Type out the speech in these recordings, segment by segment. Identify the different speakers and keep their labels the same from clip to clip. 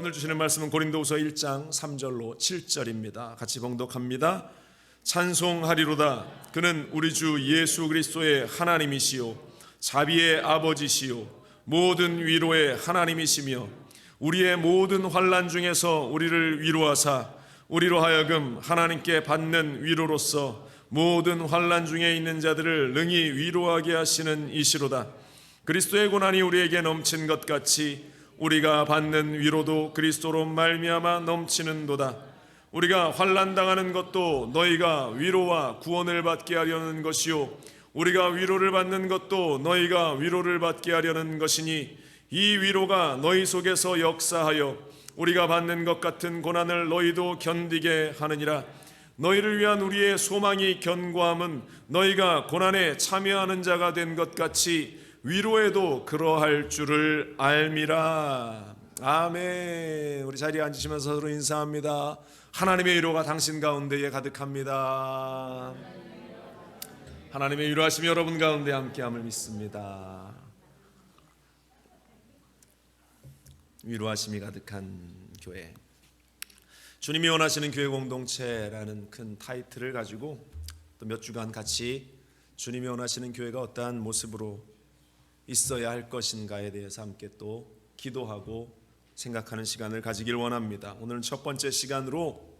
Speaker 1: 오늘 주시는 말씀은 고린도후서 1장 3절로 7절입니다. 같이 봉독합니다. 찬송하리로다. 그는 우리 주 예수 그리스도의 하나님이시요 자비의 아버지시요 모든 위로의 하나님이시며 우리의 모든 환난 중에서 우리를 위로하사 우리로 하여금 하나님께 받는 위로로서 모든 환난 중에 있는 자들을 능히 위로하게 하시는 이시로다. 그리스도의 고난이 우리에게 넘친 것 같이 우리가 받는 위로도 그리스도로 말미암아 넘치는도다. 우리가 환난 당하는 것도 너희가 위로와 구원을 받게 하려는 것이요 우리가 위로를 받는 것도 너희가 위로를 받게 하려는 것이니 이 위로가 너희 속에서 역사하여 우리가 받는 것 같은 고난을 너희도 견디게 하느니라. 너희를 위한 우리의 소망이 견고함은 너희가 고난에 참여하는 자가 된 것 같이 위로에도 그러할 줄을 알미라. 아멘. 우리 자리에 앉으시면서 서로 인사합니다. 하나님의 위로가 당신 가운데에 가득합니다. 하나님의 위로하심이 여러분 가운데 함께함을 믿습니다. 위로하심이 가득한 교회, 주님이 원하시는 교회 공동체라는 큰 타이틀을 가지고 또 몇 주간 같이 주님이 원하시는 교회가 어떠한 모습으로 있어야 할 것인가에 대해서 함께 또 기도하고 생각하는 시간을 가지길 원합니다. 오늘은 첫 번째 시간으로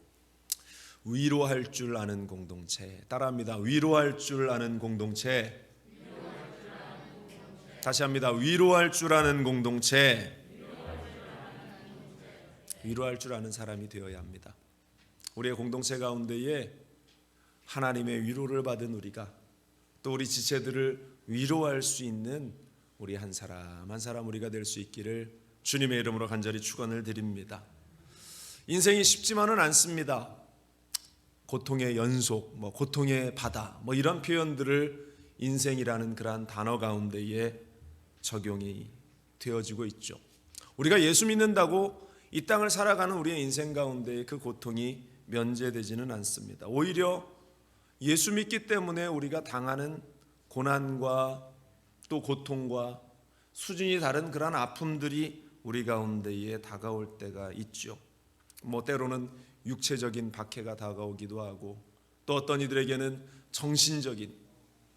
Speaker 1: 위로할 줄 아는 공동체, 따라합니다. 위로할 줄 아는 공동체. 다시 합니다. 위로할 줄 아는 공동체. 위로할 줄 아는 사람이 되어야 합니다. 우리의 공동체 가운데에 하나님의 위로를 받은 우리가 또 우리 지체들을 위로할 수 있는 우리 한 사람 한 사람 우리가 될 수 있기를 주님의 이름으로 간절히 축원을 드립니다. 인생이 쉽지만은 않습니다. 고통의 연속, 고통의 바다, 이런 표현들을 인생이라는 그러한 단어 가운데에 적용이 되어지고 있죠. 우리가 예수 믿는다고 이 땅을 살아가는 우리의 인생 가운데 그 고통이 면제되지는 않습니다. 오히려 예수 믿기 때문에 우리가 당하는 고난과 또 고통과 수준이 다른 그러한 아픔들이 우리 가운데에 다가올 때가 있죠. 때로는 육체적인 박해가 다가오기도 하고 또 어떤 이들에게는 정신적인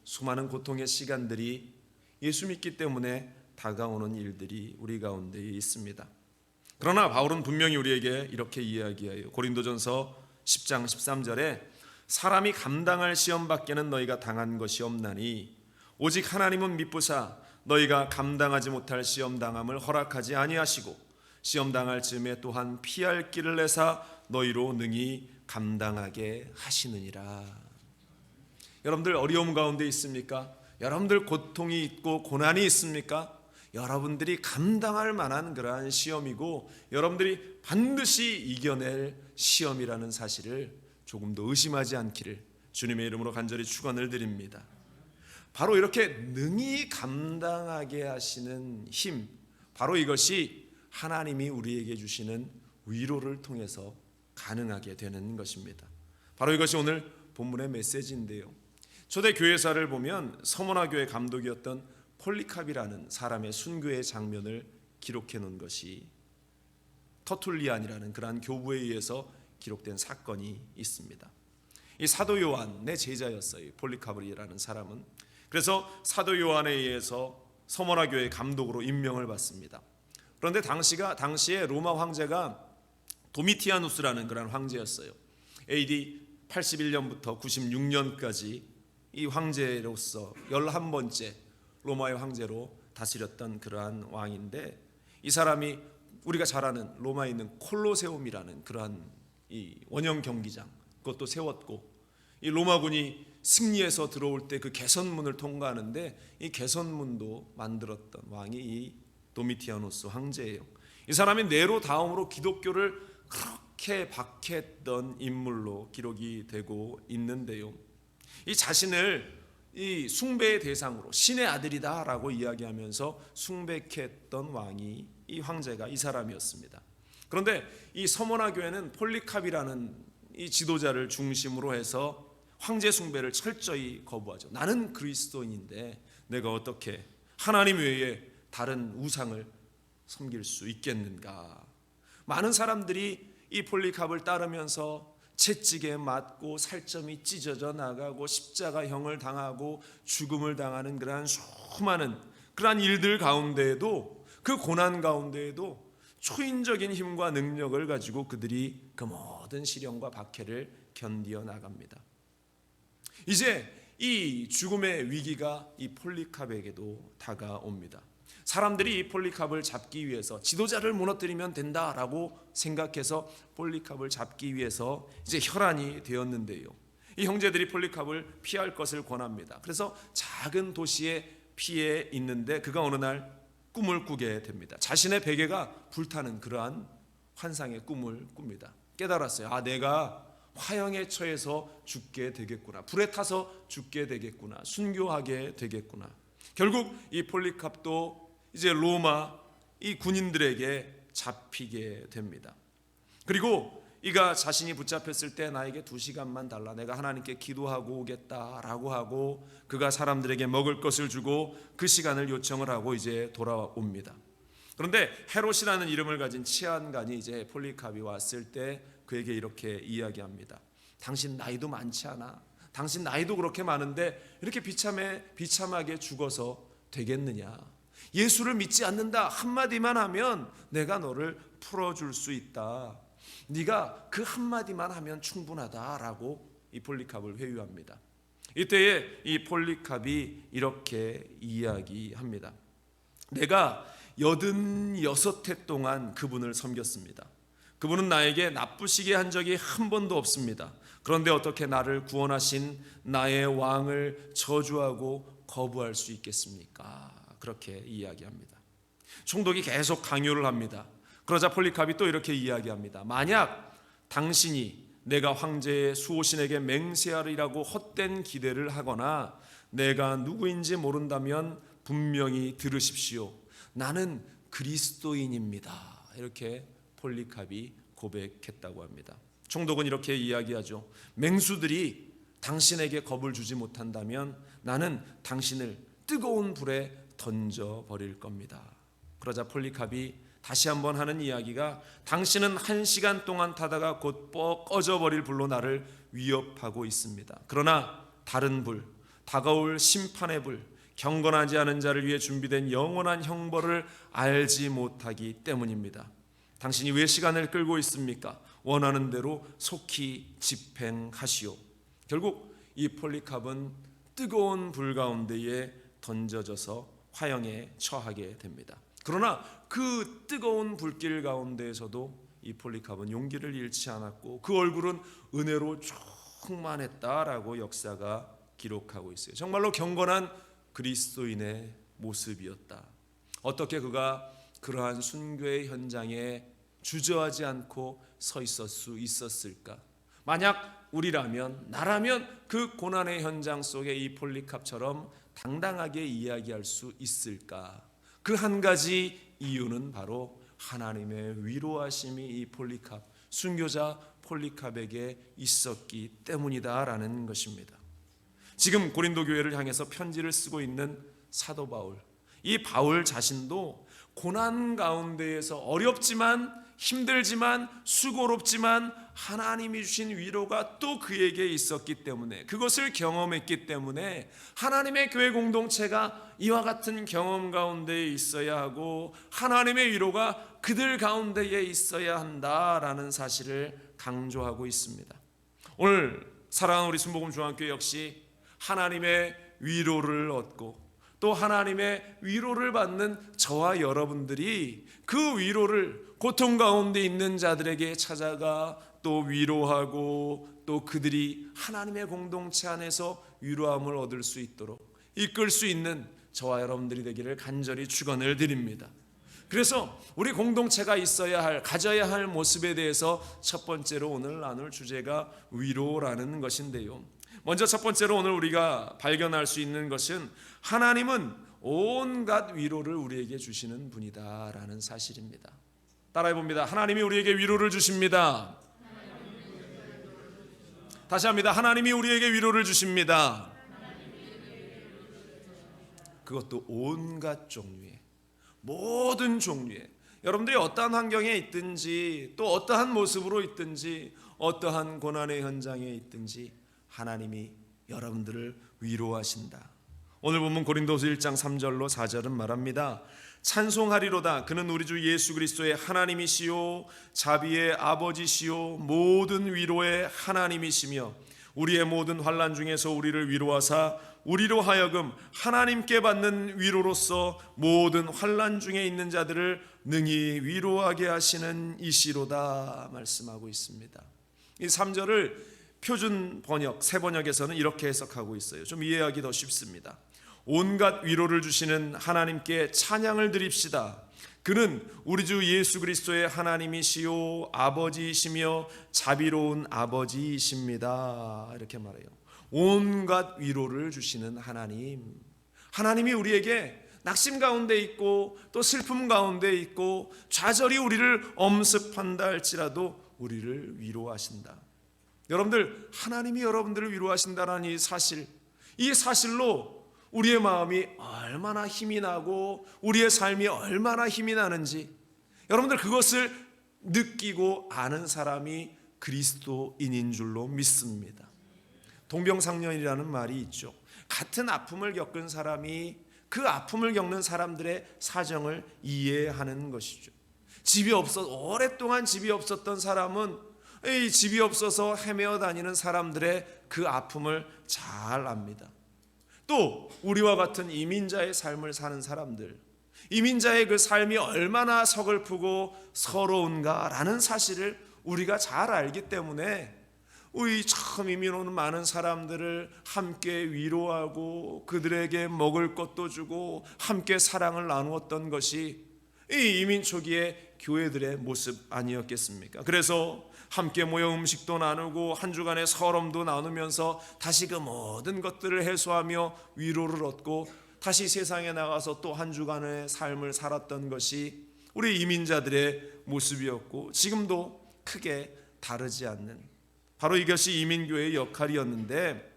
Speaker 1: 수많은 고통의 시간들이 예수 믿기 때문에 다가오는 일들이 우리 가운데에 있습니다. 그러나 바울은 분명히 우리에게 이렇게 이야기해요. 고린도전서 10장 13절에 사람이 감당할 시험 밖에는 너희가 당한 것이 없나니 오직 하나님은 미쁘사 너희가 감당하지 못할 시험 당함을 허락하지 아니하시고 시험 당할 즈음에 또한 피할 길을 내사 너희로 능히 감당하게 하시느니라. 여러분들 어려움 가운데 있습니까? 여러분들 고통이 있고 고난이 있습니까? 여러분들이 감당할 만한 그러한 시험이고 여러분들이 반드시 이겨낼 시험이라는 사실을 조금 더 의심하지 않기를 주님의 이름으로 간절히 축원을 드립니다. 바로 이렇게 능히 감당하게 하시는 힘, 바로 이것이 하나님이 우리에게 주시는 위로를 통해서 가능하게 되는 것입니다. 바로 이것이 오늘 본문의 메시지인데요. 초대 교회사를 보면 서머나 교회 감독이었던 폴리캅이라는 사람의 순교의 장면을 기록해 놓은 것이 터툴리안이라는 그러한 교부에 의해서 기록된 사건이 있습니다. 이 사도 요한의 제자였어요. 폴리캅이라는 사람은. 그래서 사도 요한에 의해서 서머나 교회 감독으로 임명을 받습니다. 그런데 당시에 로마 황제가 도미티아누스라는 그런 황제였어요. AD 81년부터 96년까지 이 황제로서 11번째 로마의 황제로 다스렸던 그러한 왕인데 이 사람이 우리가 잘 아는 로마에 있는 콜로세움이라는 그러한 이 원형 경기장 그것도 세웠고 이 로마군이 승리해서 들어올 때 그 개선문을 통과하는데 이 개선문도 만들었던 왕이 이 도미티아누스 황제예요. 이 사람이 네로 다음으로 기독교를 그렇게 박해했던 인물로 기록이 되고 있는데요. 이 자신을 이 숭배의 대상으로 신의 아들이다라고 이야기하면서 숭배했던 왕이 이 황제가 이 사람이었습니다. 그런데 이 서머나 교회는 폴리캅이라는 이 지도자를 중심으로 해서 황제 숭배를 철저히 거부하죠. 나는 그리스도인인데 내가 어떻게 하나님 외에 다른 우상을 섬길 수 있겠는가? 많은 사람들이 이 폴리캅을 따르면서 채찍에 맞고 살점이 찢어져 나가고 십자가형을 당하고 죽음을 당하는 그러한 수많은 그러한 일들 가운데에도, 그 고난 가운데에도 초인적인 힘과 능력을 가지고 그들이 그 모든 시련과 박해를 견디어 나갑니다. 이제 이 죽음의 위기가 이 폴리캅에게도 다가옵니다. 사람들이 이 폴리캅을 잡기 위해서 지도자를 무너뜨리면 된다라고 생각해서 폴리캅을 잡기 위해서 이제 혈안이 되었는데요, 이 형제들이 폴리캅을 피할 것을 권합니다. 그래서 작은 도시에 피해 있는데 그가 어느 날 꿈을 꾸게 됩니다. 자신의 베개가 불타는 그러한 환상의 꿈을 꿉니다. 깨달았어요. 아, 내가 화형에 처해서 죽게 되겠구나, 불에 타서 죽게 되겠구나, 순교하게 되겠구나. 결국 이 폴리캅도 이제 로마 이 군인들에게 잡히게 됩니다. 그리고 이가 자신이 붙잡혔을 때 나에게 2시간만 달라, 내가 하나님께 기도하고 오겠다라고 하고 그가 사람들에게 먹을 것을 주고 그 시간을 요청을 하고 이제 돌아옵니다. 그런데 헤롯이라는 이름을 가진 치안관이 이제 폴리캅이 왔을 때 그에게 이렇게 이야기합니다. 당신 나이도 많지 않아, 당신 나이도 그렇게 많은데 이렇게 비참하게 죽어서 되겠느냐, 예수를 믿지 않는다 한마디만 하면 내가 너를 풀어줄 수 있다, 네가 그 한마디만 하면 충분하다라고 이 폴리캅을 회유합니다. 이때에 이 폴리캅이 이렇게 이야기합니다. 내가 86해 동안 그분을 섬겼습니다. 그분은 나에게 나쁘시게 한 적이 한 번도 없습니다. 그런데 어떻게 나를 구원하신 나의 왕을 저주하고 거부할 수 있겠습니까? 그렇게 이야기합니다. 총독이 계속 강요를 합니다. 그러자 폴리캅이 또 이렇게 이야기합니다. 만약 당신이 내가 황제의 수호신에게 맹세하리라고 헛된 기대를 하거나 내가 누구인지 모른다면 분명히 들으십시오. 나는 그리스도인입니다. 이렇게 폴리캅이 고백했다고 합니다. 총독은 이렇게 이야기하죠. 맹수들이 당신에게 겁을 주지 못한다면 나는 당신을 뜨거운 불에 던져버릴 겁니다. 그러자 폴리캅이 다시 한번 하는 이야기가, 당신은 1시간 동안 타다가 곧 꺼져버릴 불로 나를 위협하고 있습니다. 그러나 다른 불, 다가올 심판의 불, 경건하지 않은 자를 위해 준비된 영원한 형벌을 알지 못하기 때문입니다. 당신이 왜 시간을 끌고 있습니까? 원하는 대로 속히 집행하시오. 결국 이 폴리캅은 뜨거운 불 가운데에 던져져서 화형에 처하게 됩니다. 그러나 그 뜨거운 불길 가운데에서도 이 폴리캅은 용기를 잃지 않았고 그 얼굴은 은혜로 충만했다라고 역사가 기록하고 있어요. 정말로 경건한 그리스도인의 모습이었다. 어떻게 그가 그러한 순교의 현장에 주저하지 않고 서 있을 수 있었을까? 만약 우리라면, 나라면 그 고난의 현장 속에 이 폴리캅처럼 당당하게 이야기할 수 있을까? 그 한 가지 이유는 바로 하나님의 위로하심이 이 폴리캅, 순교자 폴리캅에게 있었기 때문이다라는 것입니다. 지금 고린도 교회를 향해서 편지를 쓰고 있는 사도 바울, 이 바울 자신도 고난 가운데에서 어렵지만 힘들지만 수고롭지만 하나님이 주신 위로가 또 그에게 있었기 때문에, 그것을 경험했기 때문에 하나님의 교회 공동체가 이와 같은 경험 가운데에 있어야 하고 하나님의 위로가 그들 가운데에 있어야 한다라는 사실을 강조하고 있습니다. 오늘 사랑하는 우리 순복음 중앙교회 역시 하나님의 위로를 얻고 또 하나님의 위로를 받는 저와 여러분들이 그 위로를 고통 가운데 있는 자들에게 찾아가 또 위로하고 또 그들이 하나님의 공동체 안에서 위로함을 얻을 수 있도록 이끌 수 있는 저와 여러분들이 되기를 간절히 축원을 드립니다. 그래서 우리 공동체가 있어야 할, 가져야 할 모습에 대해서 첫 번째로 오늘 나눌 주제가 위로라는 것인데요, 먼저 첫 번째로 오늘 우리가 발견할 수 있는 것은 하나님은 온갖 위로를 우리에게 주시는 분이다라는 사실입니다. 따라해 봅니다. 하나님이 우리에게 위로를 주십니다. 다시 합니다. 하나님이 우리에게 위로를 주십니다. 그것도 온갖 종류의, 모든 종류의. 여러분들이 어떠한 환경에 있든지 또 어떠한 모습으로 있든지 어떠한 고난의 현장에 있든지 하나님이 여러분들을 위로하신다. 오늘 본문 고린도서 1장 3절로 4절은 말합니다. 찬송하리로다. 그는 우리 주 예수 그리스도의 하나님이시요 자비의 아버지시요 모든 위로의 하나님이시며 우리의 모든 환난 중에서 우리를 위로하사 우리로 하여금 하나님께 받는 위로로서 모든 환난 중에 있는 자들을 능히 위로하게 하시는 이시로다 말씀하고 있습니다. 이 3절을 표준 번역, 새 번역에서는 이렇게 해석하고 있어요. 좀 이해하기 더 쉽습니다. 온갖 위로를 주시는 하나님께 찬양을 드립시다. 그는 우리 주 예수 그리스도의 하나님이시요 아버지이시며 자비로운 아버지이십니다. 이렇게 말해요. 온갖 위로를 주시는 하나님, 하나님이 우리에게 낙심 가운데 있고 또 슬픔 가운데 있고 좌절이 우리를 엄습한다 할지라도 우리를 위로하신다. 여러분들, 하나님이 여러분들을 위로하신다는 이 사실로 우리의 마음이 얼마나 힘이 나고 우리의 삶이 얼마나 힘이 나는지 여러분들 그것을 느끼고 아는 사람이 그리스도인인 줄로 믿습니다. 동병상련이라는 말이 있죠. 같은 아픔을 겪은 사람이 그 아픔을 겪는 사람들의 사정을 이해하는 것이죠. 오랫동안 집이 없었던 사람은 이 집이 없어서 헤매어 다니는 사람들의 그 아픔을 잘 압니다. 또 우리와 같은 이민자의 삶을 사는 사람들, 이민자의 그 삶이 얼마나 서글프고 서러운가라는 사실을 우리가 잘 알기 때문에 우리 처음 이민 오는 많은 사람들을 함께 위로하고 그들에게 먹을 것도 주고 함께 사랑을 나누었던 것이 이 이민 초기의 교회들의 모습 아니었겠습니까? 그래서 함께 모여 음식도 나누고 한 주간의 서름도 나누면서 다시 그 모든 것들을 해소하며 위로를 얻고 다시 세상에 나가서 또 한 주간의 삶을 살았던 것이 우리 이민자들의 모습이었고 지금도 크게 다르지 않는 바로 이것이 이민교회의 역할이었는데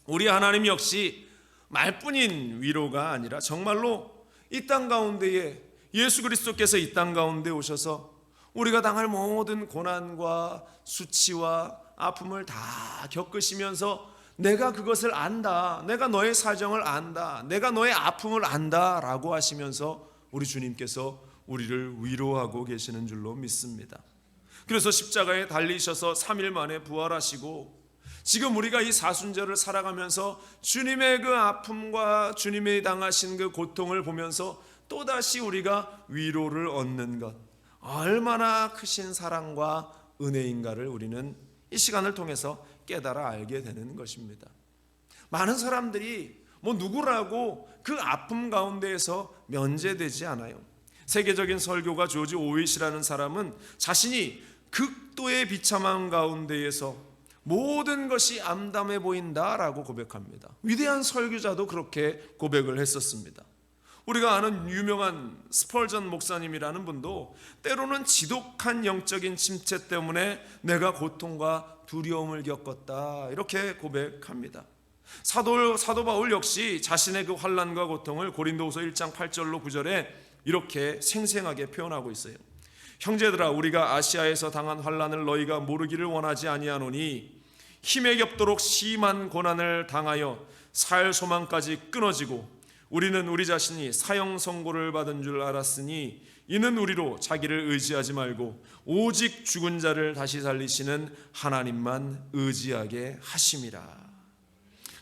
Speaker 1: 우리 하나님 역시 말뿐인 위로가 아니라 정말로 이 땅 가운데에 예수 그리스도께서 이 땅 가운데 오셔서 우리가 당할 모든 고난과 수치와 아픔을 다 겪으시면서 내가 그것을 안다, 내가 너의 사정을 안다, 내가 너의 아픔을 안다 라고 하시면서 우리 주님께서 우리를 위로하고 계시는 줄로 믿습니다. 그래서 십자가에 달리셔서 3일 만에 부활하시고 지금 우리가 이 사순절을 살아가면서 주님의 그 아픔과 주님의 당하신 그 고통을 보면서 또다시 우리가 위로를 얻는 것, 얼마나 크신 사랑과 은혜인가를 우리는 이 시간을 통해서 깨달아 알게 되는 것입니다. 많은 사람들이 누구라고 그 아픔 가운데에서 면제되지 않아요. 세계적인 설교가 조지 오윗이라는 사람은 자신이 극도의 비참함 가운데에서 모든 것이 암담해 보인다라고 고백합니다. 위대한 설교자도 그렇게 고백을 했었습니다. 우리가 아는 유명한 스펄전 목사님이라는 분도 때로는 지독한 영적인 침체 때문에 내가 고통과 두려움을 겪었다 이렇게 고백합니다. 사도 바울 역시 자신의 그 환난과 고통을 고린도후서 1장 8절로 9절에 이렇게 생생하게 표현하고 있어요. 형제들아, 우리가 아시아에서 당한 환난을 너희가 모르기를 원하지 아니하노니 힘에 겹도록 심한 고난을 당하여 살 소망까지 끊어지고 우리는 우리 자신이 사형 선고를 받은 줄 알았으니 이는 우리로 자기를 의지하지 말고 오직 죽은 자를 다시 살리시는 하나님만 의지하게 하심이라.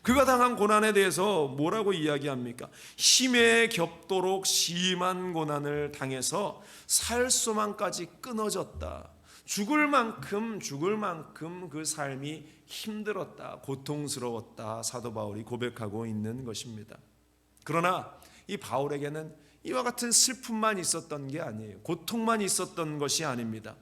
Speaker 1: 그가 당한 고난에 대해서 뭐라고 이야기합니까? 힘에 겹도록 심한 고난을 당해서 살 소망까지 끊어졌다. 죽을 만큼 그 삶이 힘들었다, 고통스러웠다 사도 바울이 고백하고 있는 것입니다. 그러나 이 바울에게는 이와 같은 슬픔만 있었던 게 아니에요. 고통만 있었던 것이 아닙니다.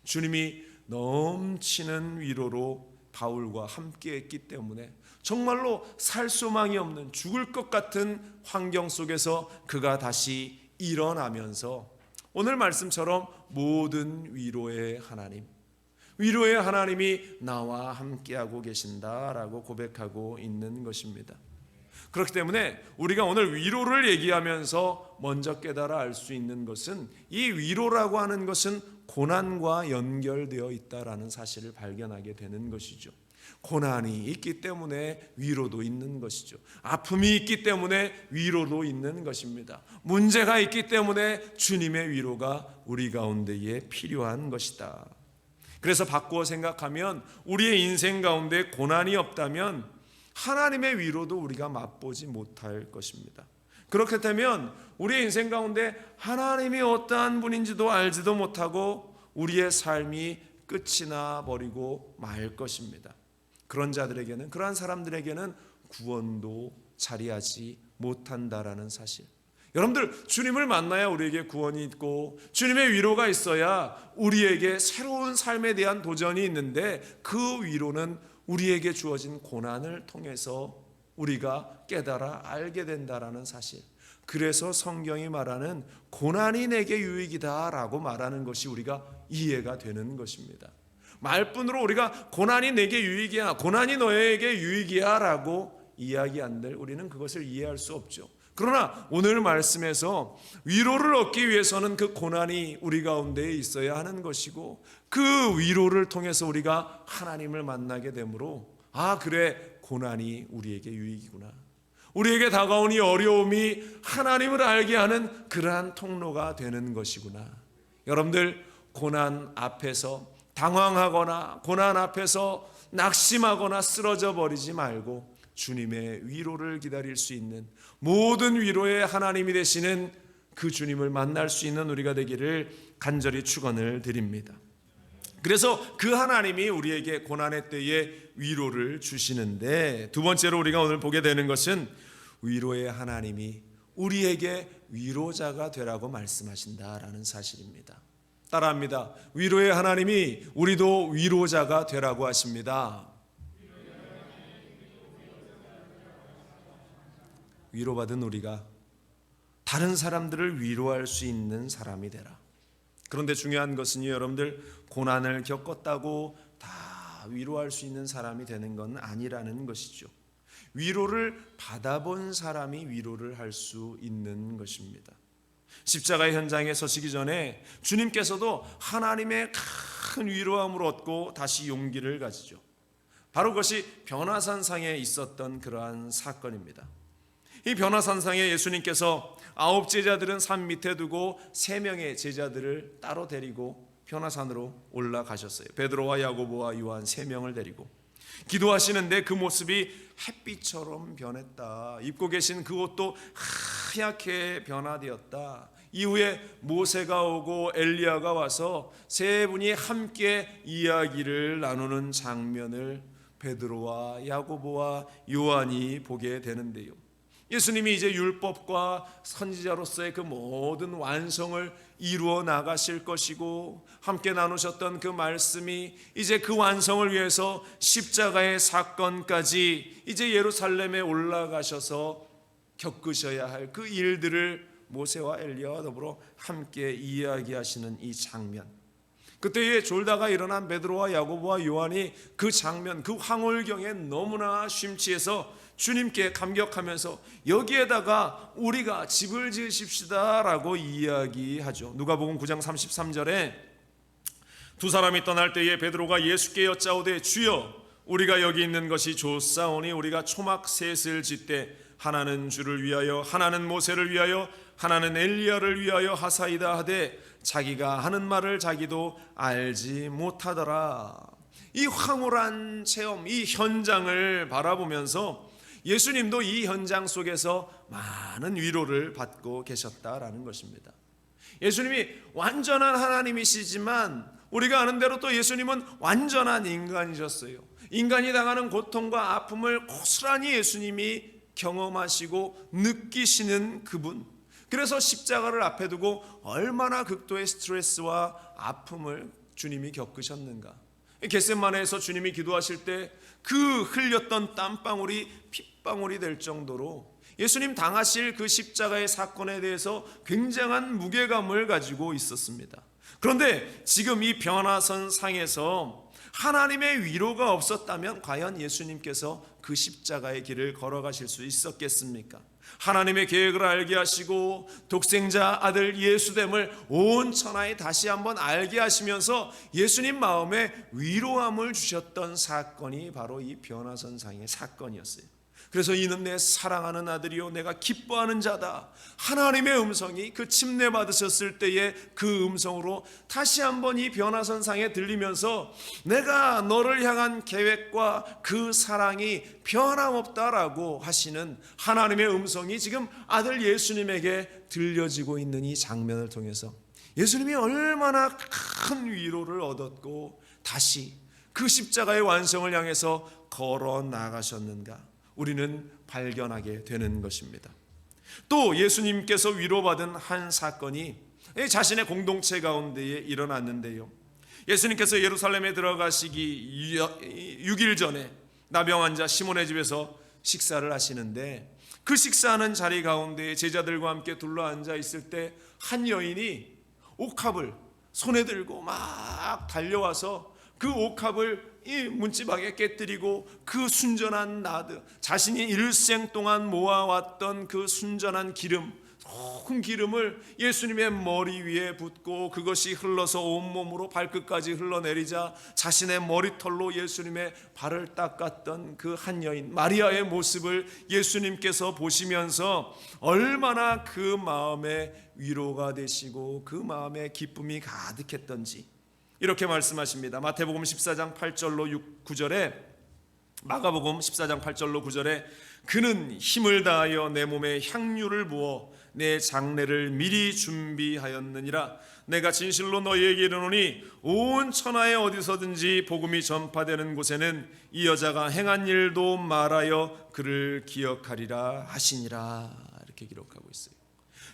Speaker 1: 주님이 넘치는 위로로 바울과 함께 했기 때문에 정말로 살 소망이 없는 죽을 것 같은 환경 속에서 그가 다시 일어나면서 오늘 말씀처럼 모든 위로의 하나님이 나와 함께하고 계신다라고 고백하고 있는 것입니다. 그렇기 때문에 우리가 오늘 위로를 얘기하면서 먼저 깨달아 알 수 있는 것은 이 위로라고 하는 것은 고난과 연결되어 있다라는 사실을 발견하게 되는 것이죠. 고난이 있기 때문에 위로도 있는 것이죠. 아픔이 있기 때문에 위로도 있는 것입니다. 문제가 있기 때문에 주님의 위로가 우리 가운데에 필요한 것이다. 그래서 바꾸어 생각하면 우리의 인생 가운데 고난이 없다면 하나님의 위로도 우리가 맛보지 못할 것입니다. 그렇게 되면 우리의 인생 가운데 하나님이 어떠한 분인지도 알지도 못하고 우리의 삶이 끝이 나 버리고 말 것입니다. 그런 자들에게는, 그러한 사람들에게는 구원도 자리하지 못한다라는 사실. 여러분들, 주님을 만나야 우리에게 구원이 있고 주님의 위로가 있어야 우리에게 새로운 삶에 대한 도전이 있는데, 그 위로는 우리에게 주어진 고난을 통해서 우리가 깨달아 알게 된다라는 사실. 그래서 성경이 말하는 고난이 내게 유익이다라고 말하는 것이 우리가 이해가 되는 것입니다. 말뿐으로 우리가 고난이 내게 유익이야, 고난이 너에게 유익이야 라고 이야기한들 우리는 그것을 이해할 수 없죠. 그러나 오늘 말씀에서 위로를 얻기 위해서는 그 고난이 우리 가운데에 있어야 하는 것이고, 그 위로를 통해서 우리가 하나님을 만나게 되므로, 아 그래, 고난이 우리에게 유익이구나, 우리에게 다가온 이 어려움이 하나님을 알게 하는 그러한 통로가 되는 것이구나. 여러분들, 고난 앞에서 당황하거나 고난 앞에서 낙심하거나 쓰러져 버리지 말고 주님의 위로를 기다릴 수 있는, 모든 위로의 하나님이 되시는 그 주님을 만날 수 있는 우리가 되기를 간절히 축원을 드립니다. 그래서 그 하나님이 우리에게 고난의 때에 위로를 주시는데, 두 번째로 우리가 오늘 보게 되는 것은 위로의 하나님이 우리에게 위로자가 되라고 말씀하신다라는 사실입니다. 따라합니다. 위로의 하나님이 우리도 위로자가 되라고 하십니다. 위로받은 우리가 다른 사람들을 위로할 수 있는 사람이 되라. 그런데 중요한 것은요, 여러분들, 고난을 겪었다고 다 위로할 수 있는 사람이 되는 건 아니라는 것이죠. 위로를 받아본 사람이 위로를 할 수 있는 것입니다. 십자가의 현장에 서시기 전에 주님께서도 하나님의 큰 위로함을 얻고 다시 용기를 가지죠. 바로 그것이 변화산상에 있었던 그러한 사건입니다. 이 변화산상에 예수님께서 9 제자들은 산 밑에 두고 3명의 제자들을 따로 데리고 변화산으로 올라가셨어요. 베드로와 야고보와 요한 3명을 데리고 기도하시는데 그 모습이 햇빛처럼 변했다. 입고 계신 그 옷도 하얗게 변화되었다. 이후에 모세가 오고 엘리야가 와서 3분이 함께 이야기를 나누는 장면을 베드로와 야고보와 요한이 보게 되는데요. 예수님이 이제 율법과 선지자로서의 그 모든 완성을 이루어 나가실 것이고, 함께 나누셨던 그 말씀이 이제 그 완성을 위해서 십자가의 사건까지 이제 예루살렘에 올라가셔서 겪으셔야 할 그 일들을 모세와 엘리야와 더불어 함께 이야기하시는 이 장면, 그때에 졸다가 일어난 베드로와 야고보와 요한이 그 장면, 그 황홀경에 너무나 심취해서 주님께 감격하면서 여기에다가 우리가 집을 지으십시다 라고 이야기하죠. 누가복음 9장 33절에 두 사람이 떠날 때에 베드로가 예수께 여짜오되 주여, 우리가 여기 있는 것이 좋사오니 우리가 초막 셋을 짓되 하나는 주를 위하여, 하나는 모세를 위하여, 하나는 엘리야를 위하여 하사이다 하되 자기가 하는 말을 자기도 알지 못하더라. 이 황홀한 체험, 이 현장을 바라보면서 예수님도 이 현장 속에서 많은 위로를 받고 계셨다라는 것입니다. 예수님이 완전한 하나님이시지만 우리가 아는 대로 또 예수님은 완전한 인간이셨어요. 인간이 당하는 고통과 아픔을 고스란히 예수님이 경험하시고 느끼시는 그분. 그래서 십자가를 앞에 두고 얼마나 극도의 스트레스와 아픔을 주님이 겪으셨는가. 겟세마네에서 주님이 기도하실 때 그 흘렸던 땀방울이 핏방울이 될 정도로 예수님 당하실 그 십자가의 사건에 대해서 굉장한 무게감을 가지고 있었습니다. 그런데 지금 이 변화선 상에서 하나님의 위로가 없었다면 과연 예수님께서 그 십자가의 길을 걸어가실 수 있었겠습니까? 하나님의 계획을 알게 하시고 독생자 아들 예수됨을 온 천하에 다시 한번 알게 하시면서 예수님 마음에 위로함을 주셨던 사건이 바로 이 변화선상의 사건이었어요. 그래서 이는 내 사랑하는 아들이요 내가 기뻐하는 자다. 하나님의 음성이 그 침례 받으셨을 때의 그 음성으로 다시 한번 이 변화선상에 들리면서 내가 너를 향한 계획과 그 사랑이 변함없다라고 하시는 하나님의 음성이 지금 아들 예수님에게 들려지고 있는 이 장면을 통해서 예수님이 얼마나 큰 위로를 얻었고 다시 그 십자가의 완성을 향해서 걸어 나가셨는가 우리는 발견하게 되는 것입니다. 또 예수님께서 위로받은 한 사건이 자신의 공동체 가운데에 일어났는데요. 예수님께서 예루살렘에 들어가시기 6일 전에 나병 환자 시몬의 집에서 식사를 하시는데 그 식사하는 자리 가운데 제자들과 함께 둘러앉아 있을 때 한 여인이 옥합을 손에 들고 막 달려와서 그 옥합을 이 문지방에 깨뜨리고 그 순전한 나드 자신이 일생 동안 모아왔던 그 순전한 기름 좋은 기름을 예수님의 머리 위에 붓고 그것이 흘러서 온몸으로 발끝까지 흘러내리자 자신의 머리털로 예수님의 발을 닦았던 그 한 여인 마리아의 모습을 예수님께서 보시면서 얼마나 그 마음에 위로가 되시고 그 마음에 기쁨이 가득했던지 이렇게 말씀하십니다. 마태복음 14장 8절로 9절에 마가복음 14장 8절로 9절에 그는 힘을 다하여 내 몸에 향유를 부어 내 장례를 미리 준비하였느니라. 내가 진실로 너희에게 이르노니 온 천하에 어디서든지 복음이 전파되는 곳에는 이 여자가 행한 일도 말하여 그를 기억하리라 하시니라. 이렇게 기록하고 있어요.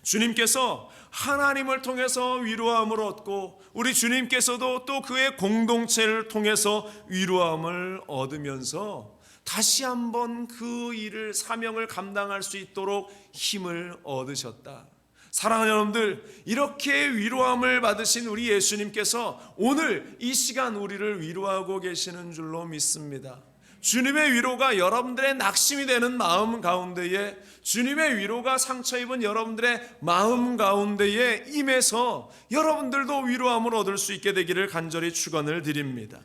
Speaker 1: 주님께서 하나님을 통해서 위로함을 얻고 우리 주님께서도 또 그의 공동체를 통해서 위로함을 얻으면서 다시 한번 그 일을 사명을 감당할 수 있도록 힘을 얻으셨다. 사랑하는 여러분들, 이렇게 위로함을 받으신 우리 예수님께서 오늘 이 시간 우리를 위로하고 계시는 줄로 믿습니다. 주님의 위로가 여러분들의 낙심이 되는 마음 가운데에 주님의 위로가 상처 입은 여러분들의 마음 가운데에 임해서 여러분들도 위로함을 얻을 수 있게 되기를 간절히 축원을 드립니다.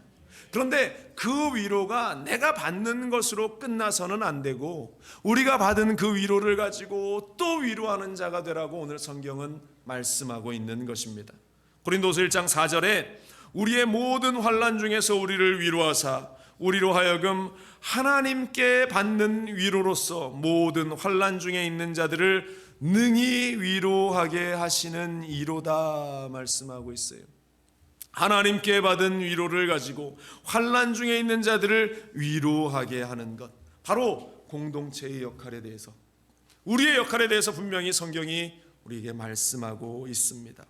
Speaker 1: 그런데 그 위로가 내가 받는 것으로 끝나서는 안 되고 우리가 받은 그 위로를 가지고 또 위로하는 자가 되라고 오늘 성경은 말씀하고 있는 것입니다. 고린도서 1장 4절에 우리의 모든 환난 중에서 우리를 위로하사 우리로 하여금 하나님께 받는 위로로서 모든 환난 중에 있는 자들을 능히 위로하게 하시는 이로다 말씀하고 있어요. 하나님께 받은 위로를 가지고 환난 중에 있는 자들을 위로하게 하는 것, 바로 공동체의 역할에 대해서, 우리의 역할에 대해서 분명히 성경이 우리에게 말씀하고 있습니다.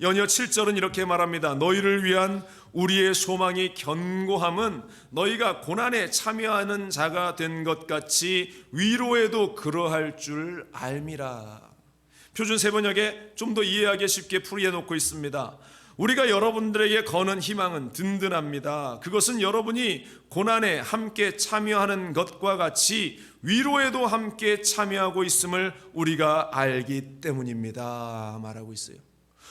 Speaker 1: 연이어 7절은 이렇게 말합니다. 너희를 위한 우리의 소망이 견고함은 너희가 고난에 참여하는 자가 된 것 같이 위로에도 그러할 줄 알미라. 표준 세번역에 좀 더 이해하기 쉽게 풀이해놓고 있습니다. 우리가 여러분들에게 거는 희망은 든든합니다. 그것은 여러분이 고난에 함께 참여하는 것과 같이 위로에도 함께 참여하고 있음을 우리가 알기 때문입니다 말하고 있어요.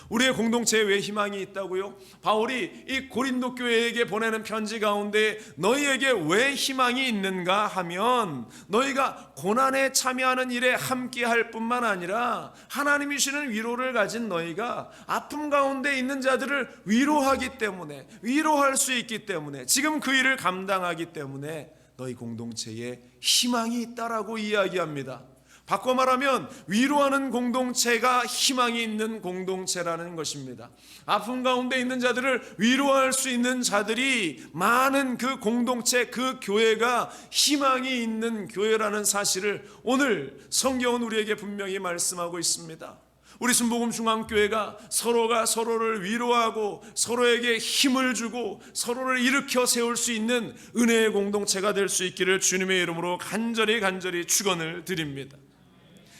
Speaker 1: 우리의 공동체에 왜 희망이 있다고요? 바울이 이 고린도 교회에게 보내는 편지 가운데 너희에게 왜 희망이 있는가 하면 너희가 고난에 참여하는 일에 함께할 뿐만 아니라 하나님이 주시는 위로를 가진 너희가 아픔 가운데 있는 자들을 위로하기 때문에, 위로할 수 있기 때문에, 지금 그 일을 감당하기 때문에 너희 공동체에 희망이 있다라고 이야기합니다. 바꿔 말하면 위로하는 공동체가 희망이 있는 공동체라는 것입니다. 아픔 가운데 있는 자들을 위로할 수 있는 자들이 많은 그 공동체, 그 교회가 희망이 있는 교회라는 사실을 오늘 성경은 우리에게 분명히 말씀하고 있습니다. 우리 순복음 중앙교회가 서로가 서로를 위로하고 서로에게 힘을 주고 서로를 일으켜 세울 수 있는 은혜의 공동체가 될 수 있기를 주님의 이름으로 간절히 축원을 드립니다.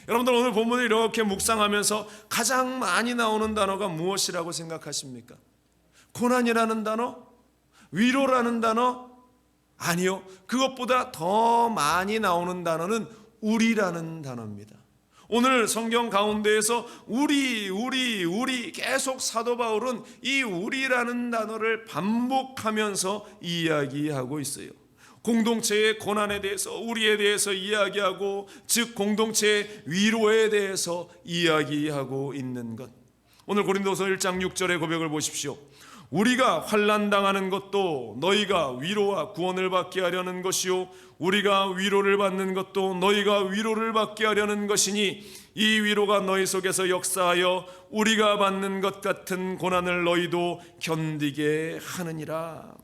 Speaker 1: 여러분들 오늘 본문을 이렇게 묵상하면서 가장 많이 나오는 단어가 무엇이라고 생각하십니까? 고난이라는 단어? 위로라는 단어? 아니요. 그것보다 더 많이 나오는 단어는 우리라는 단어입니다. 오늘 성경 가운데에서 우리 계속 사도 바울은 이 우리라는 단어를 반복하면서 이야기하고 있어요. 공동체의 고난에 대해서, 우리에 대해서 이야기하고, 즉 공동체의 위로에 대해서 이야기하고 있는 것. 오늘 고린도서 1장 6절의 고백을 보십시오. 우리가 환난 당하는 것도 너희가 위로와 구원을 받게 하려는 것이요, 우리가 위로를 받는 것도 너희가 위로를 받게 하려는 것이니 이 위로가 너희 속에서 역사하여 우리가 받는 것 같은 고난을 너희도 견디게 하느니라.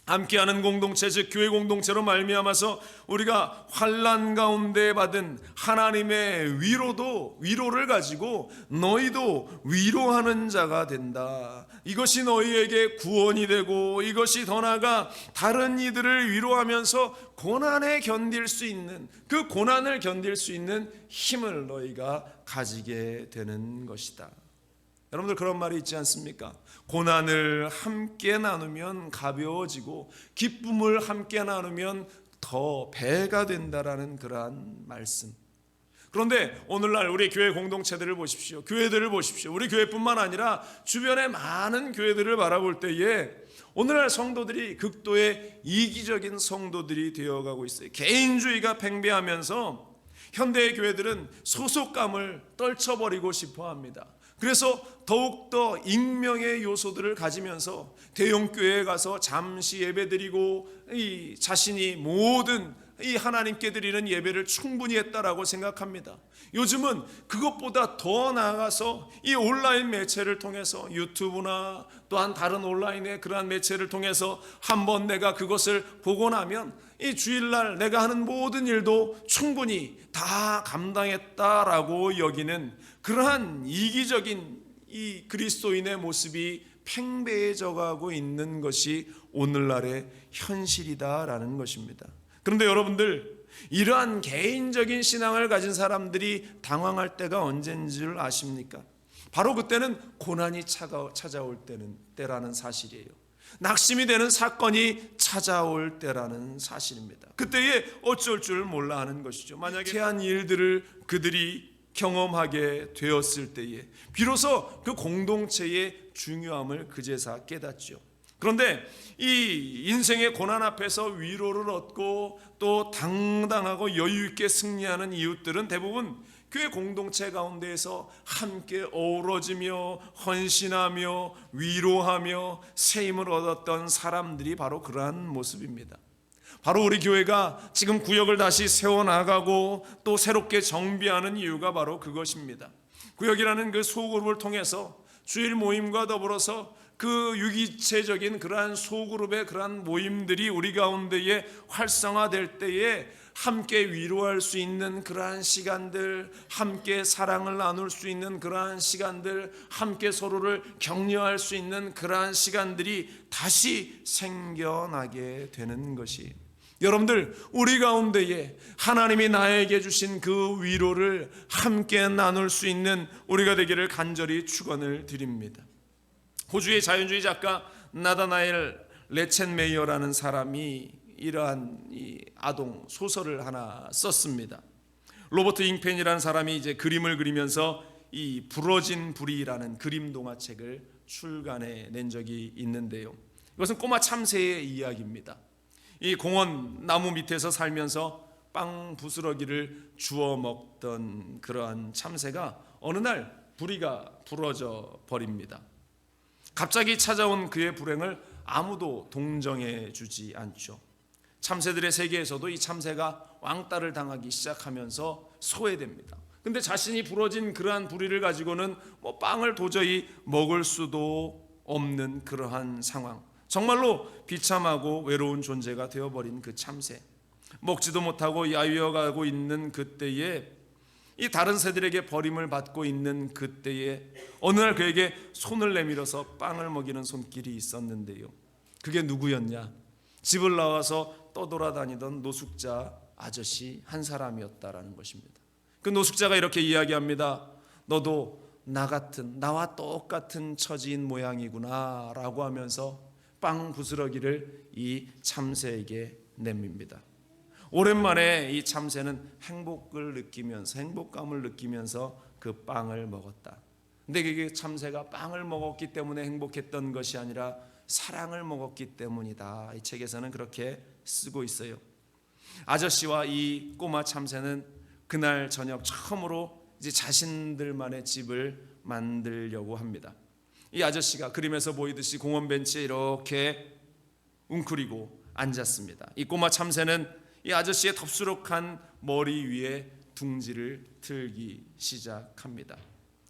Speaker 1: 함께하는 공동체, 즉 교회 공동체로 말미암아서 우리가 환난 가운데 받은 하나님의 위로를 가지고 너희도 위로하는 자가 된다. 이것이 너희에게 구원이 되고, 이것이 더 나아가 다른 이들을 위로하면서 고난을 견딜 수 있는 힘을 너희가 가지게 되는 것이다. 여러분들 그런 말이 있지 않습니까? 고난을 함께 나누면 가벼워지고 기쁨을 함께 나누면 더 배가 된다라는 그러한 말씀. 그런데 오늘날 우리 교회 공동체들을 보십시오. 교회들을 보십시오. 우리 교회뿐만 아니라 주변의 많은 교회들을 바라볼 때에 오늘날 성도들이 극도의 이기적인 성도들이 되어가고 있어요. 개인주의가 팽배하면서 현대의 교회들은 소속감을 떨쳐버리고 싶어합니다. 그래서 더욱더 익명의 요소들을 가지면서 대형교회에 가서 잠시 예배드리고 이 자신이 모든 이 하나님께 드리는 예배를 충분히 했다라고 생각합니다. 요즘은 그것보다 더 나아가서 이 온라인 매체를 통해서 유튜브나 또한 다른 온라인의 그러한 매체를 통해서 한번 내가 그것을 보고 나면 이 주일날 내가 하는 모든 일도 충분히 다 감당했다라고 여기는 그러한 이기적인 이 그리스도인의 모습이 팽배해져 가고 있는 것이 오늘날의 현실이다라는 것입니다. 그런데 여러분들, 이러한 개인적인 신앙을 가진 사람들이 당황할 때가 언제인 줄 아십니까? 바로 그때는 고난이 찾아올 때라는 사실이에요. 낙심이 되는 사건이 찾아올 때라는 사실입니다. 그때에 어쩔 줄 몰라 하는 것이죠. 만약에 태한 일들을 그들이 경험하게 되었을 때에 비로소 그 공동체의 중요함을 그제서 깨닫죠. 그런데 이 인생의 고난 앞에서 위로를 얻고 또 당당하고 여유 있게 승리하는 이웃들은 대부분 교회 공동체 가운데에서 함께 어우러지며 헌신하며 위로하며 세임을 얻었던 사람들이 바로 그러한 모습입니다. 바로 우리 교회가 지금 구역을 다시 세워나가고 또 새롭게 정비하는 이유가 바로 그것입니다. 구역이라는 그 소그룹을 통해서 주일 모임과 더불어서 그 유기체적인 그러한 소그룹의 그러한 모임들이 우리 가운데에 활성화될 때에 함께 위로할 수 있는 그러한 시간들, 함께 사랑을 나눌 수 있는 그러한 시간들, 함께 서로를 격려할 수 있는 그러한 시간들이 다시 생겨나게 되는 것이, 여러분들 우리 가운데에 하나님이 나에게 주신 그 위로를 함께 나눌 수 있는 우리가 되기를 간절히 축원을 드립니다. 호주의 자연주의 작가 나다나엘 레첸메이어라는 사람이 이러한 이 아동 소설을 하나 썼습니다. 로버트 잉펜이라는 사람이 이제 그림을 그리면서 이 부러진 불이라는 그림 동화책을 출간해 낸 적이 있는데요. 이것은 꼬마 참새의 이야기입니다. 이 공원 나무 밑에서 살면서 빵 부스러기를 주워 먹던 그러한 참새가 어느 날 부리가 부러져 버립니다. 갑자기 찾아온 그의 불행을 아무도 동정해 주지 않죠. 참새들의 세계에서도 이 참새가 왕따를 당하기 시작하면서 소외됩니다. 근데 자신이 부러진 그러한 부리를 가지고는 빵을 도저히 먹을 수도 없는 그러한 상황, 정말로 비참하고 외로운 존재가 되어버린 그 참새, 먹지도 못하고 야위어가고 있는 그때에 이 다른 새들에게 버림을 받고 있는 그때에 어느 날 그에게 손을 내밀어서 빵을 먹이는 손길이 있었는데요. 그게 누구였냐? 집을 나와서 떠돌아다니던 노숙자 아저씨 한 사람이었다라는 것입니다. 그 노숙자가 이렇게 이야기합니다. 너도 나와 똑같은 처지인 모양이구나 라고 하면서 빵 부스러기를 이 참새에게 내밉니다. 오랜만에 이 참새는 행복감을 느끼면서 그 빵을 먹었다. 근데 그게 참새가 빵을 먹었기 때문에 행복했던 것이 아니라 사랑을 먹었기 때문이다. 이 책에서는 그렇게 쓰고 있어요. 아저씨와 이 꼬마 참새는 그날 저녁 처음으로 이제 자신들만의 집을 만들려고 합니다. 이 아저씨가 그림에서 보이듯이 공원 벤치에 이렇게 웅크리고 앉았습니다. 이 꼬마 참새는 이 아저씨의 덥수룩한 머리 위에 둥지를 틀기 시작합니다.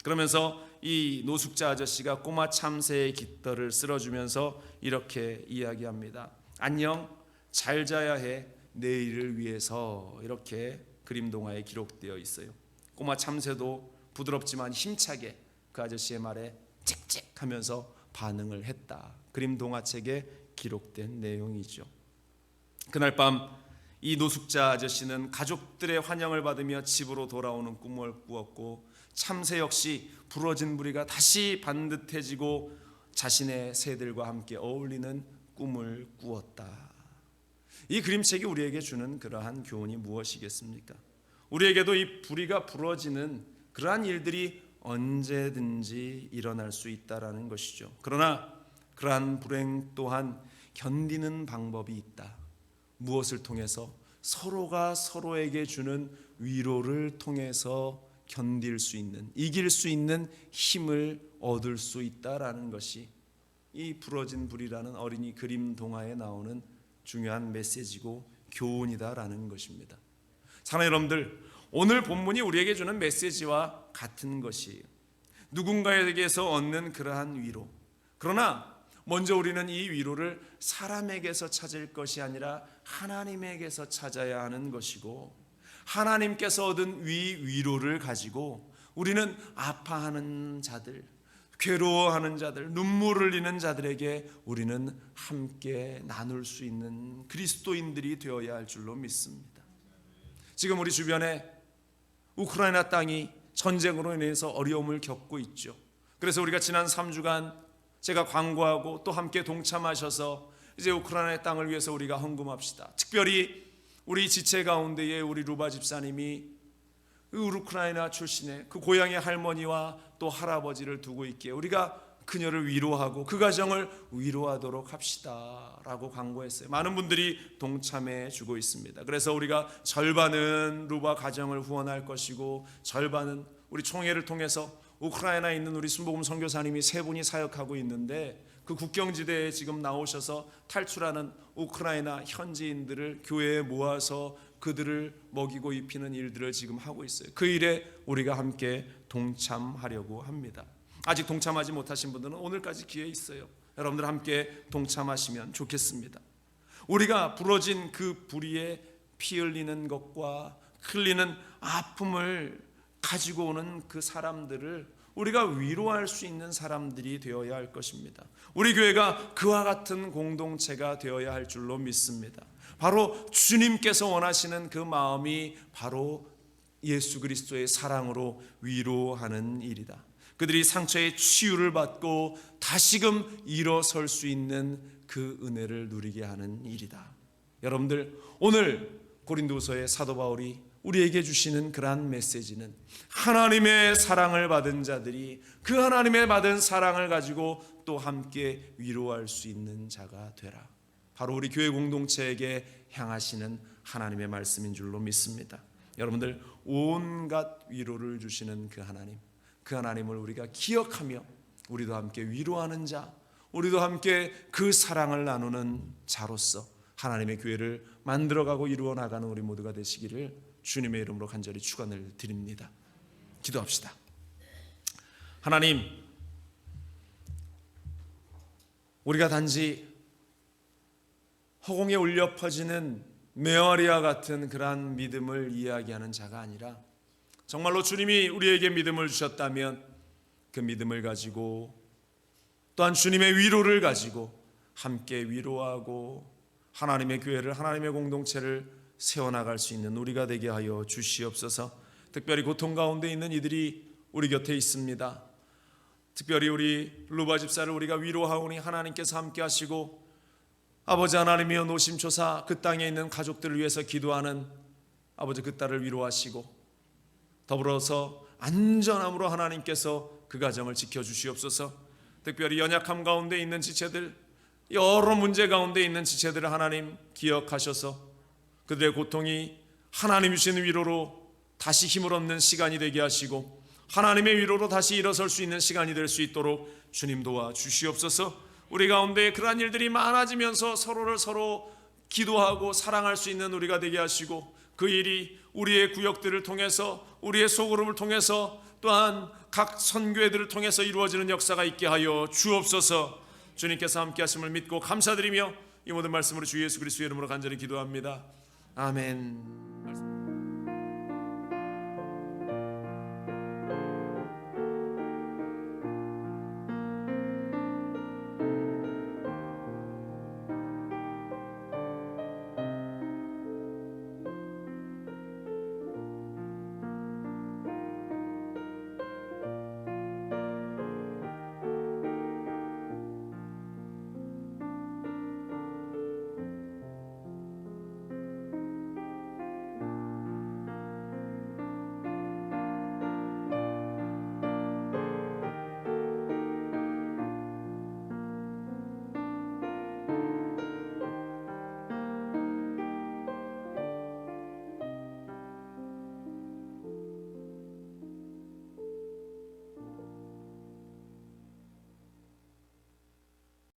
Speaker 1: 그러면서 이 노숙자 아저씨가 꼬마 참새의 깃털을 쓸어주면서 이렇게 이야기합니다. 안녕, 잘 자야 해, 내일을 위해서. 이렇게 그림 동화에 기록되어 있어요. 꼬마 참새도 부드럽지만 힘차게 그 아저씨의 말에 짹짹하면서 반응을 했다. 그림 동화책에 기록된 내용이죠. 그날 밤 이 노숙자 아저씨는 가족들의 환영을 받으며 집으로 돌아오는 꿈을 꾸었고, 참새 역시 부러진 부리가 다시 반듯해지고 자신의 새들과 함께 어울리는 꿈을 꾸었다. 이 그림책이 우리에게 주는 그러한 교훈이 무엇이겠습니까? 우리에게도 이 부리가 부러지는 그러한 일들이 언제든지 일어날 수 있다라는 것이죠. 그러나 그러한 불행 또한 견디는 방법이 있다. 무엇을 통해서? 서로가 서로에게 주는 위로를 통해서 견딜 수 있는, 이길 수 있는 힘을 얻을 수 있다라는 것이 이 부러진 불이라는 어린이 그림 동화에 나오는 중요한 메시지고 교훈이다라는 것입니다. 사랑하는 여러분들, 오늘 본문이 우리에게 주는 메시지와 같은 것이에요. 누군가에게서 얻는 그러한 위로. 그러나 먼저 우리는 이 위로를 사람에게서 찾을 것이 아니라 하나님에게서 찾아야 하는 것이고, 하나님께서 얻은 위로를 가지고 우리는 아파하는 자들, 괴로워하는 자들, 눈물을 흘리는 자들에게 우리는 함께 나눌 수 있는 그리스도인들이 되어야 할 줄로 믿습니다. 지금 우리 주변에 우크라이나 땅이 전쟁으로 인해서 어려움을 겪고 있죠. 그래서 우리가 지난 3주간 제가 광고하고 또 함께 동참하셔서 이제 우크라이나의 땅을 위해서 우리가 헌금합시다. 특별히 우리 지체 가운데에 우리 루바 집사님이 우크라이나 출신의 그 고향의 할머니와 또 할아버지를 두고 있기에 우리가 그녀를 위로하고 그 가정을 위로하도록 합시다 라고 광고했어요. 많은 분들이 동참해 주고 있습니다. 그래서 우리가 절반은 루바 가정을 후원할 것이고, 절반은 우리 총회를 통해서 우크라이나에 있는 우리 순복음 선교사님이 3분이 사역하고 있는데, 그 국경지대에 지금 나오셔서 탈출하는 우크라이나 현지인들을 교회에 모아서 그들을 먹이고 입히는 일들을 지금 하고 있어요. 그 일에 우리가 함께 동참하려고 합니다. 아직 동참하지 못하신 분들은 오늘까지 기회 있어요. 여러분들 함께 동참하시면 좋겠습니다. 우리가 부러진 그 부리에 피 흘리는 것과 흘리는 아픔을 가지고 오는 그 사람들을 우리가 위로할 수 있는 사람들이 되어야 할 것입니다. 우리 교회가 그와 같은 공동체가 되어야 할 줄로 믿습니다. 바로 주님께서 원하시는 그 마음이 바로 예수 그리스도의 사랑으로 위로하는 일이다. 그들이 상처의 치유를 받고 다시금 일어설 수 있는 그 은혜를 누리게 하는 일이다. 여러분들, 오늘 고린도서의 사도 바울이 우리에게 주시는 그러한 메시지는 하나님의 사랑을 받은 자들이 그 하나님의 받은 사랑을 가지고 또 함께 위로할 수 있는 자가 되라. 바로 우리 교회 공동체에게 향하시는 하나님의 말씀인 줄로 믿습니다. 여러분들, 온갖 위로를 주시는 그 하나님을 우리가 기억하며 우리도 함께 위로하는 자, 우리도 함께 그 사랑을 나누는 자로서 하나님의 교회를 만들어가고 이루어 나가는 우리 모두가 되시기를 주님의 이름으로 간절히 축원을 드립니다. 기도합시다. 하나님, 우리가 단지 허공에 울려 퍼지는 메아리와 같은 그러한 믿음을 이야기하는 자가 아니라 정말로 주님이 우리에게 믿음을 주셨다면 그 믿음을 가지고 또한 주님의 위로를 가지고 함께 위로하고 하나님의 교회를, 하나님의 공동체를 세워나갈 수 있는 우리가 되게 하여 주시옵소서. 특별히 고통 가운데 있는 이들이 우리 곁에 있습니다. 특별히 우리 루바 집사를 우리가 위로하오니 하나님께서 함께 하시고, 아버지 하나님이여 노심초사 그 땅에 있는 가족들을 위해서 기도하는 아버지 그 딸을 위로하시고, 더불어서 안전함으로 하나님께서 그 가정을 지켜주시옵소서. 특별히 연약함 가운데 있는 지체들, 여러 문제 가운데 있는 지체들을 하나님 기억하셔서 그들의 고통이 하나님 주신 위로로 다시 힘을 얻는 시간이 되게 하시고, 하나님의 위로로 다시 일어설 수 있는 시간이 될 수 있도록 주님 도와주시옵소서. 우리 가운데 그러한 일들이 많아지면서 서로를 서로 기도하고 사랑할 수 있는 우리가 되게 하시고, 그 일이 우리의 구역들을 통해서, 우리의 소그룹을 통해서, 또한 각 선교회들을 통해서 이루어지는 역사가 있게 하여 주옵소서. 주님께서 함께 하심을 믿고 감사드리며 이 모든 말씀으로 주 예수 그리스도의 이름으로 간절히 기도합니다. 아멘.